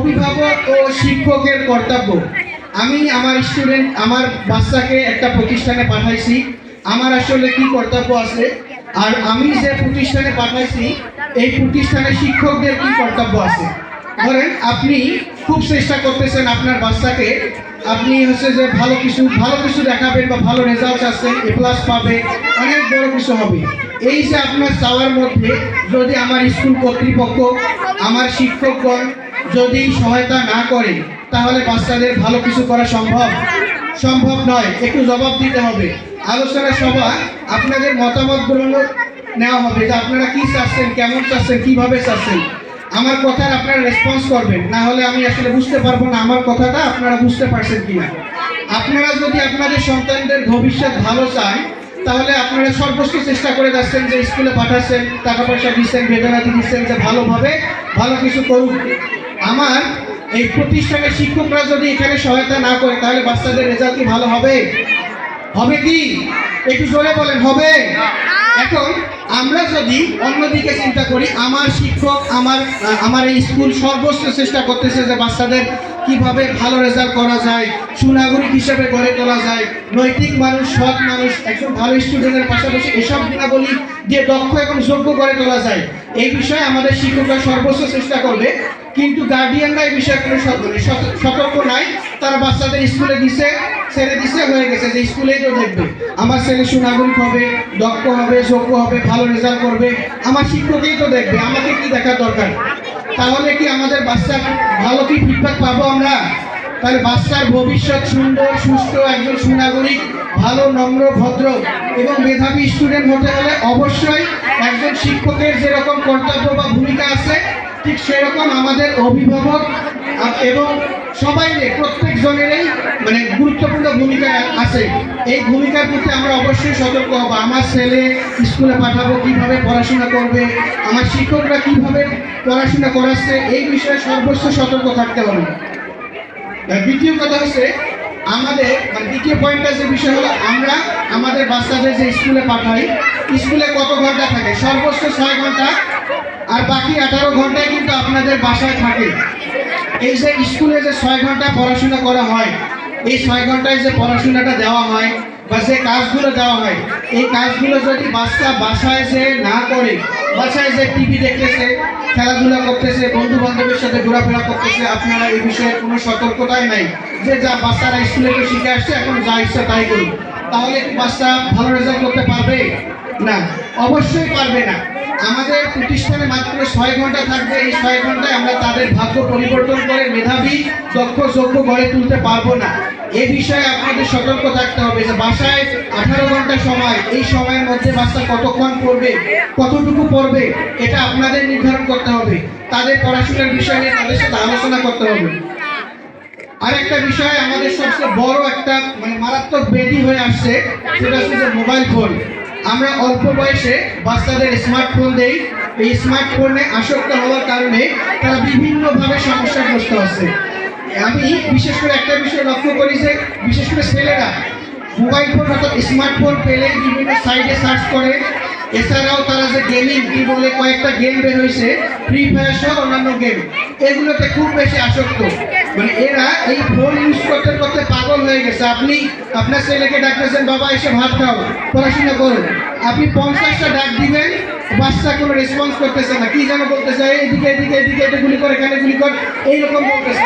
অভিভাবক ও শিক্ষকের কর্তব্য। আমি আমার বাচ্চাকে একটা প্রতিষ্ঠানে পাঠাইছি, আমার আসলে কি কর্তব্য আছে, আর আমি যে প্রতিষ্ঠানে পাঠাইছি এই প্রতিষ্ঠানের শিক্ষকদের কি কর্তব্য আছে। ধরেন আপনি খুব চেষ্টা করতেছেন আপনার বাচ্চাকে, আপনি হচ্ছে যে ভালো কিছু দেখাবেন বা ভালো রেজাল্ট আসছে, এ প্লাস পাবে, অনেক বড় কিছু হবে। এই যে আপনার চাওয়ার মধ্যে যদি আমার স্কুল কর্তৃপক্ষ, আমার শিক্ষকগণ যদি সহায়তা না করে, তাহলে বাচ্চাদের ভালো কিছু করা সম্ভব নয়। একটু জবাব দিতে হবে। আলোচনা সভা আপনাদের মতামত গ্রহণ নেওয়া হবে যে আপনারা কি চাচ্ছেন, কেমন চাচ্ছেন, কিভাবে চাচ্ছেন। আমার কথার আপনারা রেসপন্স করবেন, না হলে আমি আসলে বুঝতে পারবো না আমার কথাটা আপনারা বুঝতে পারছেন কিনা। আপনারা যদি আপনাদের সন্তানদের ভবিষ্যৎ ভালো চান, তাহলে আপনারা সর্বোচ্চ চেষ্টা করে যাচ্ছেন যে স্কুলে পাঠাচ্ছেন, টাকা পয়সা দিচ্ছেন, বেতনাদি দিচ্ছেন, যে ভালোভাবে ভালো কিছু করুন। আমার এই প্রতিষ্ঠানের শিক্ষকরা যদি এখানে সহায়তা না করে, তাহলে বাচ্চাদের রেজাল্ট কি ভালো হবে? হবে কি? একটু জোরে বলেন, হবে? এখন আমরা যদি অন্যদিকে চিন্তা করি, আমার শিক্ষক আমার এই স্কুল সর্বোচ্চ চেষ্টা করতেছে যে বাচ্চাদের কিভাবে ভালো রেজাল্ট করা যায়, সুনাগরিক হিসেবে গড়ে তোলা যায়, নৈতিক মানুষ, সৎ মানুষ, একজন ভালো স্টুডেন্টের পাশাপাশি এসব গুণাবলী দিয়ে দক্ষ এবং যোগ্য গড়ে তোলা যায়। এই বিষয়ে আমাদের শিক্ষকরা সর্বোচ্চ চেষ্টা করবে। কিন্তু গার্ডিয়ানরা এই বিষয়ে কোনো সতর্ক নাই। তারা বাচ্চাদের স্কুলে ছেড়ে দিছে, হয়ে গেছে যে স্কুলেই তো দেখবে আমার ছেলে সুনাগরিক হবে, দক্ষ হবে, যোগ্য হবে, ভালো রেজাল্ট করবে, আমার শিক্ষকেই তো দেখবে, আমাকে কি দেখার দরকার। তাহলে কি আমাদের বাচ্চার ভালো কি ফিডব্যাক পাবো আমরা? তাহলে বাচ্চার ভবিষ্যৎ সুন্দর, সুস্থ, একজন সুনাগরিক, ভালো, নম্র, ভদ্র এবং মেধাবী স্টুডেন্ট হতে হলে অবশ্যই একজন শিক্ষকের যেরকম কর্তব্য বা ভূমিকা আছে, ঠিক সেরকম আমাদের অভিভাবক এবং প্রত্যেক জনেরই গুরুত্বপূর্ণ ভূমিকা আছে। এই ভূমিকার প্রতি আমরা অবশ্যই সতর্ক হব। আমার ছেলে স্কুলে পাঠাবো, কিভাবে পড়াশোনা করবে, আমার শিক্ষকরা কিভাবে পড়াশোনা করাচ্ছে, এই বিষয়ে সর্বোচ্চ সতর্ক থাকতে হবে। দ্বিতীয় কথা হচ্ছে আমাদের দ্বিতীয় পয়েন্টটা যে বিষয় হলো, আমরা আমাদের বাচ্চাদের যে স্কুলে পাঠাই, স্কুলে কত ঘন্টা থাকে? সর্বোচ্চ 6 ঘন্টা, আর বাকি 18 ঘন্টায় কিন্তু আপনাদের বাসায় থাকে। এই যে স্কুলে যে 6 ঘন্টা পড়াশোনা করা হয়, এই 6 ঘন্টায় যে পড়াশোনাটা দেওয়া হয় বা যে কাজগুলো দেওয়া হয়, এই কাজগুলো যদি বাচ্চা বাসায় যে না করে, বাসায় যে টিভি দেখতেছে, খেলাধুলা করতেছে, বন্ধু বান্ধবের সাথে ঘোরাফেরা করতেছে, আপনারা এই বিষয়ে কোনো সতর্কতাই নাই যে যা বাচ্চারা স্কুলে তো শিখে আসছে, এখন যা ইচ্ছা তাই করুন। তাহলে বাচ্চা ভালো রেজাল্ট করতে পারবে না? অবশ্যই পারবে না। আমাদের প্রতিষ্ঠানে মাত্র 6 ঘন্টা থাকবে। এই 6 ঘন্টায় আমরা তাদের ভাগ্য পরিবর্তন করে মেধাবী, দক্ষ, যোগ্য গড়ে তুলতে পারবো না। এই বিষয়ে আপনাদের সতর্ক থাকতে হবে যে বাসায় 18 ঘন্টা সময়, এই সময়ের মধ্যে বাচ্চা কতক্ষণ পড়বে, কতটুকু পড়বে, এটা আপনাদের নির্ধারণ করতে হবে। তাদের পড়াশোনার বিষয় নিয়ে তাদের সাথে আলোচনা করতে হবে। আরেকটা বিষয়, আমাদের সবচেয়ে বড় একটা মারাত্মক ব্যাধি হয়ে আসছে, সেটা হচ্ছে যে মোবাইল ফোন। আমরা অল্প বয়সে বাচ্চাদের স্মার্টফোন দেই। এই স্মার্টফোনে আসক্ত হওয়ার কারণে তারা বিভিন্নভাবে সমস্যাগ্রস্ত হচ্ছে। আমি বিশেষ করে একটা বিষয় লক্ষ্য করি যে বিশেষ করে ছেলেরা মোবাইল ফোন অর্থাৎ স্মার্টফোন পেলে বিভিন্ন সাইটে সার্চ করে। এছাড়াও তারা যে গেমিং বলে কয়েকটা গেম বের হয়েছে, ফ্রি ফায়ার সহ অন্যান্য গেম, এগুলোতে খুব বেশি আসক্ত। এরা এই ফোন ইউজ করতে করতে পাগল হয়ে গেছে। আপনি আপনার ছেলেকে ডাকতেছেন, বাবা এসে ভাত খাও, পড়াশোনা করুন, আপনি 50টা ডাক দিবেন, বাচ্চা কোনো রেসপন্স করতেছে না, কি যেন বলতেছে, এদিকে এদিকে এদিকে, এটা গুলি করে, এখানে গুলি কর, এইরকম বলতেছে।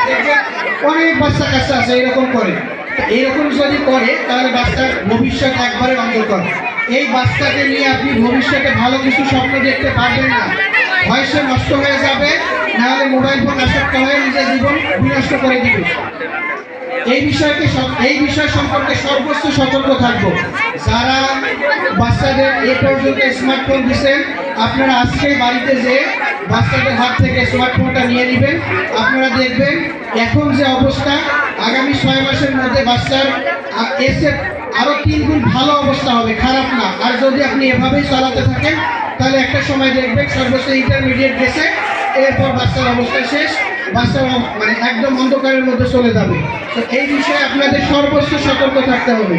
অনেক বাচ্চা কাচ্চা আছে এইরকম করে। এইরকম যদি করে তাহলে বাচ্চার ভবিষ্যৎ একবারে অন্ধকার। এই বাচ্চাকে নিয়ে আপনি ভবিষ্যতে ভালো কিছু স্বপ্ন দেখতে পারবেন না। হয় সে নষ্ট হয়ে যাবে, নাহলে মোবাইল ফোন আসক্ত হয়ে নিজের জীবন বিনষ্ট করে দিবে। এই বিষয় সম্পর্কে সর্বোচ্চ সতর্ক থাকবো। যারা বাচ্চাদের এ পর্যন্ত স্মার্টফোন দিচ্ছেন, আপনারা আজকেই বাড়িতে যে বাচ্চাদের হাত থেকে স্মার্টফোনটা নিয়ে নেবেন। আপনারা দেখবেন এখন যে অবস্থা, আগামী 6 মাসের মধ্যে বাচ্চার এসে আরো 3 গুণ ভালো অবস্থা হবে, খারাপ না। আর যদি আপনি এভাবেই চালাতে থাকেন, তাহলে একটা সময় দেখবেন সর্বোচ্চ ইন্টারমিডিয়েট গেছে, এরপর বাচ্চার অবস্থা শেষ, বাচ্চা একদম অন্ধকারের মধ্যে চলে যাবে। তো এই বিষয়ে আপনাদের সর্বোচ্চ সতর্ক থাকতে হবে।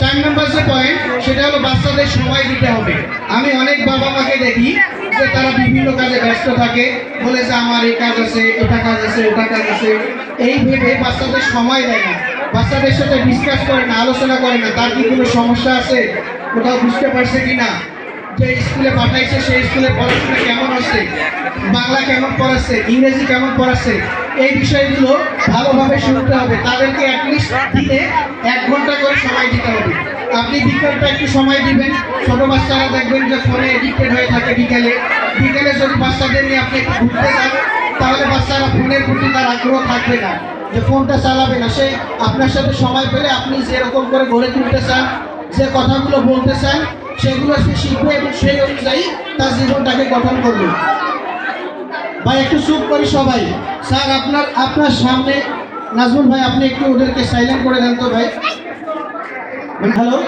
4 নম্বর যে পয়েন্ট, সেটা হলো বাচ্চাদের সময় দিতে হবে। আমি অনেক বাবা মাকে দেখি যে তারা বিভিন্ন কাজে ব্যস্ত থাকে, বলে যে আমার এই কাজ আছে, ওটা কাজ আছে, ওটা কাজ আছে, এই ভেবে বাচ্চাদের সময় দেয় না, বাচ্চাদের সাথে ডিসকাস করে না, আলোচনা করে না তার কি কোনো সমস্যা আছে, কোথাও বুঝতে পারছে কিনা, যে স্কুলে পাঠাইছে সেই স্কুলে পড়াশোনা কেমন হচ্ছে, বাংলা কেমন পড়াচ্ছে, ইংরেজি কেমন পড়াচ্ছে, এই বিষয়গুলো ভালোভাবে শুনতে হবে। তাদেরকে অ্যাটলিস্ট দিনে 1 ঘন্টা করে সময় দিতে হবে। আপনি বিকেলটা একটু সময় দিবেন। ছোট বাচ্চারা দেখবেন যে ফোনে এডিক্টেড হয়ে থাকে বিকেলে যদি বাচ্চাদের নিয়ে আপনি একটু ঘুরতে যান, তাহলে বাচ্চারা ফোনের প্রতি তার আগ্রহ থাকবে না, যে ফোনটা চালাবে না। সে আপনার সাথে সময় পেলে আপনি যেরকম করে গড়ে তুলতে চান, যে কথাগুলো বলতে চান, সেগুলো সে শিখবে এবং সেই অনুযায়ী তার জীবনটাকে গঠন করবে। ভাই একটু চুপ করি সবাই। স্যার আপনার সামনে নাজমুল ভাই, আপনি একটু ওদেরকে সাইলেন্ট করে দেন তো ভাই। হ্যালো,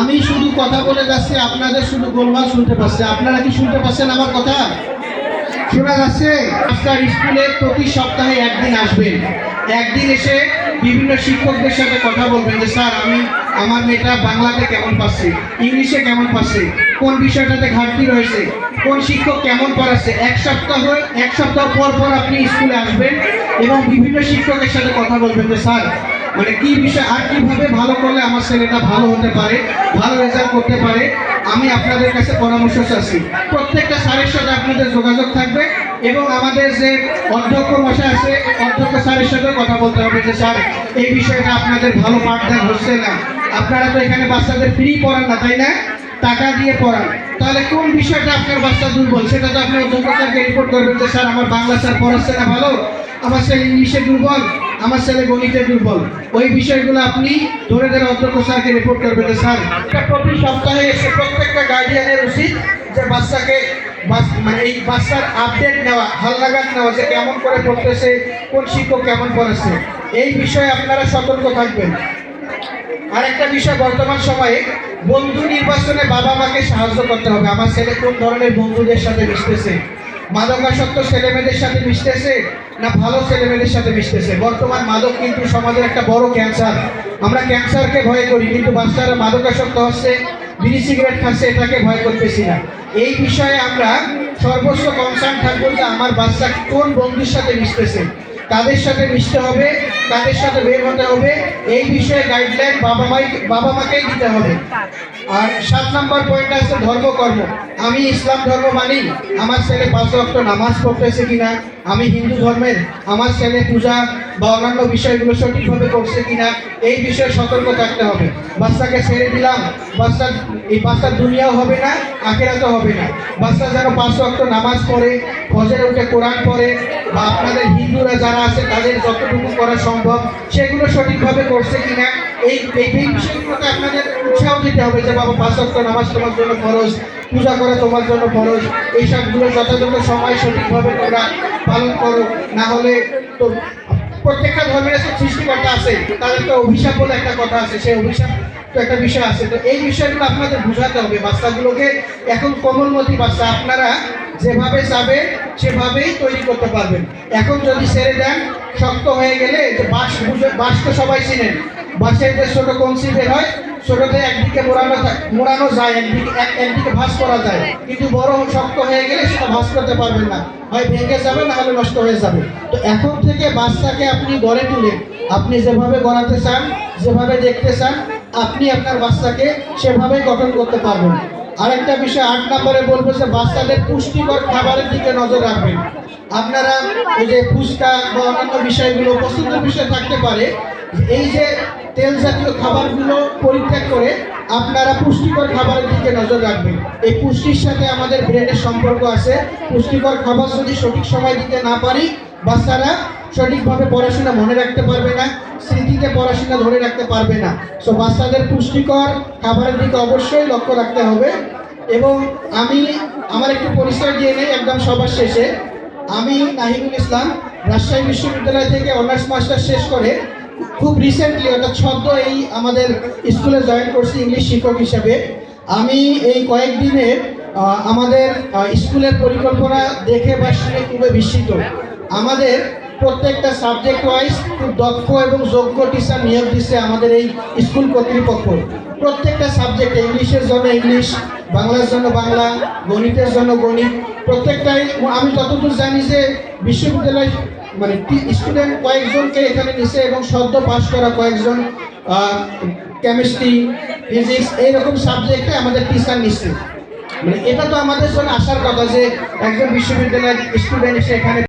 আমি শুধু কথা বলে যাচ্ছি, আপনাদের শুধু গোলমাল শুনতে পাচ্ছে। আপনারা কি শুনতে পাচ্ছেন আমার কথা? শোনা যাচ্ছে? আপনার স্কুলে প্রতি সপ্তাহে 1 দিন আসবেন, 1 দিন এসে বিভিন্ন শিক্ষকদের সাথে কথা বলবেন যে স্যার আমার মেয়েটা বাংলাতে কেমন পাচ্ছে, ইংলিশে কেমন পাচ্ছে, কোন বিষয়টাতে ঘাটতি রয়েছে, কোন শিক্ষক কেমন পড়াচ্ছে। 1 সপ্তাহ পর পর আপনি স্কুলে আসবেন এবং বিভিন্ন শিক্ষকের সাথে কথা বলবেন যে স্যার কি বিষয় আর কিভাবে ভালো করলে আমার ছেলেটা ভালো হতে পারে, ভালো রেজাল্ট করতে পারে, আমি আপনাদের কাছে পরামর্শ চাচ্ছি। প্রত্যেকটা স্যারের সাথে আপনাদের যোগাযোগ থাকবে এবং আমাদের যে অধ্যক্ষ মশাই আছে, অধ্যক্ষ স্যারের সাথে কথা বলতে হবে যে স্যার এই বিষয়টা আপনাদের ভালো পাঠদান হচ্ছে না। আপনারা তো এখানে বাচ্চাদের ফ্রি পড়ান না, তাই না? টাকা দিয়ে পড়ান। তাহলে কোন বিষয়টা আপনার বাচ্চা দুর্বল, সেটা তো আপনি অধ্যক্ষ স্যারকে রিপোর্ট করবেন যে স্যার আমার বাংলা স্যার পড়াচ্ছে না ভালো, আমার ছেলে ইংলিশে দুর্বল, আমার ছেলে গণিতে দুর্বল। ওই বিষয়গুলো আপনি ধরে অধ্যক্ষ স্যারকে রিপোর্ট করবেন যে স্যার প্রতি সপ্তাহে এসে প্রত্যেকটা গার্ডিয়ানের উচিত যে বাচ্চাকে এই বাচ্চার আপডেট নেওয়া, হালনাগাদ নেওয়া, যে কেমন করে পড়তেছে, কোন শিক্ষক কেমন পড়াচ্ছে, এই বিষয়ে আপনারা সতর্ক থাকবেন। আরেকটা বিষয়, বর্তমান সময়ে বন্ধু নির্বাচনে বাবা মাকে সাহায্য করতে হবে। আমার ছেলে কোন ধরনের বন্ধুদের সাথে মিশতেছে, মাদকাসক্ত ছেলেমেয়েদের সাথে মিশতেছে না ভালো ছেলেমেয়েদের সাথে মিশতেছে। বর্তমান মাদক কিন্তু সমাজের একটা বড় ক্যান্সার। আমরা ক্যান্সারকে ভয় করি, কিন্তু বাচ্চারা মাদকাসক্ত হচ্ছে, বিড়ি সিগারেট খাচ্ছে, এটাকে ভয় করতেছি না। এই বিষয়ে আমরা সর্বোচ্চ কনসার্ন থাকবো যে আমার বাচ্চা কোন বন্ধুর সাথে মিশতেছে, কাদের সাথে মিশতে হবে, কাদের সাথে বের হতে হবে, এই বিষয়ে গাইডলাইন বাবা মাকেই দিতে হবে। আর 7 নম্বর পয়েন্ট আছে ধর্মকর্ম। আমি ইসলাম ধর্ম মানি, আমার ছেলে 5 ওয়াক্ত নামাজ পড়তেছে কিনা, আমি হিন্দু ধর্মের, আমার ছেলে পূজা বা অন্যান্য বিষয়গুলো সঠিকভাবে করছে কিনা, এই বিষয়ে সতর্ক থাকতে হবে। বাচ্চাকে ছেড়ে দিলাম, বাচ্চার দুনিয়াও হবে না, আখিরাতও হবে না। বাচ্চা যেন 5 ওয়াক্ত নামাজ পড়ে, ফজরে উঠে কোরআন পড়ে, বা আপনাদের হিন্দুরা যারা আছে তাদের যতটুকু করা সম্ভব সেগুলো সঠিকভাবে করছে কিনা, এই বিষয়গুলোকে আপনাদের উৎসাহ দিতে হবে যে বাবা 5 ওয়াক্ত নামাজ তোমার জন্য ফরজ, পূজা করা তোমার জন্য ফরজ, এই সবগুলো যথাযথ সময় সঠিকভাবে তোমরা পালন করো। না হলে তো প্রত্যেকটা ধর্মের সৃষ্টিকর্তা আছে, তাদের তো অভিশাপ বলে একটা কথা আছে, সেই অভিশাপ তো একটা বিষয় আছে। তো এই বিষয়গুলো আপনাদের বোঝাতে হবে বাচ্চাগুলোকে। এখন কোমলমতি বাচ্চা, আপনারা যেভাবে যাবে সেভাবেই তৈরি করতে পারবেন। এখন যদি ছেড়ে দেন, শক্ত হয়ে গেলে যে বাঁশ তো সবাই চিনেন, বাঁশের যে ছোট কঞ্চি বের হয়, ছোটতে একদিকে মোড়ানো যায়, একদিকে ভাঁজ করা যায়, কিন্তু বড় শক্ত হয়ে গেলে সেটা ভাঁজ করতে পারবেন না, হয় ভেঙে যাবে না হলে নষ্ট হয়ে যাবে। তো এখন থেকে বাচ্চাকে আপনি গড়ে তুলে, আপনি যেভাবে গড়াতে চান, যেভাবে দেখতে চান, আপনি আপনার বাচ্চাকে সেভাবেই গঠন করতে পারবেন। আরেকটা বিষয় 8 নম্বরে বলবো যে বাচ্চাদের পুষ্টিকর খাবারের দিকে নজর রাখবেন। আপনারা এই যে ফুচকা বা অন্যান্য বিষয়গুলো পছন্দের বিষয় থাকতে পারে, এই যে তেল জাতীয় খাবারগুলো পরিত্যাগ করে আপনারা পুষ্টিকর খাবারের দিকে নজর রাখবেন। এই পুষ্টির সাথে আমাদের ব্রেনের সম্পর্ক আছে। পুষ্টিকর খাবার যদি সঠিক সময় দিতে না পারি, বাচ্চারা সঠিকভাবে পড়াশোনা মনে রাখতে পারবে না, স্মৃতিতে পড়াশোনা ধরে রাখতে পারবে না। সো বাচ্চাদের পুষ্টিকর খাবারের দিকে অবশ্যই লক্ষ্য রাখতে হবে। এবং আমি আমার একটু পরিচয় দিয়ে নেই একদম সবার শেষে। আমি নাহিদুল ইসলাম, রাজশাহী বিশ্ববিদ্যালয় থেকে অনার্স মাস্টার শেষ করে খুব রিসেন্টলি, অর্থাৎ সদ্য এই আমাদের স্কুলে জয়েন করছি ইংলিশ শিক্ষক হিসাবে। আমি এই কয়েকদিনে আমাদের স্কুলের পরিকল্পনা দেখে বা শুনে খুবই বিস্মিত। আমাদের প্রত্যেকটা সাবজেক্ট ওয়াইজ খুব দক্ষ এবং যোগ্য টিচার নিয়োগ দিচ্ছে আমাদের এই স্কুল কর্তৃপক্ষ। প্রত্যেকটা সাবজেক্টে, ইংলিশের জন্য ইংলিশ, বাংলার জন্য বাংলা, গণিতের জন্য গণিত, প্রত্যেকটাই আমি যতদূর জানি যে বিশ্ববিদ্যালয় মানে স্টুডেন্ট কয়েকজনকে এখানে নিছে এবং সদ্য পাশ করা কয়েকজন কেমিস্ট্রি ফিজিক্স এইরকম সাবজেক্টে আমাদের টিচার নিচ্ছে। মানে এটা তো আমাদের জন্য আসার কথা যে একজন বিশ্ববিদ্যালয়ের স্টুডেন্ট এসে এখানে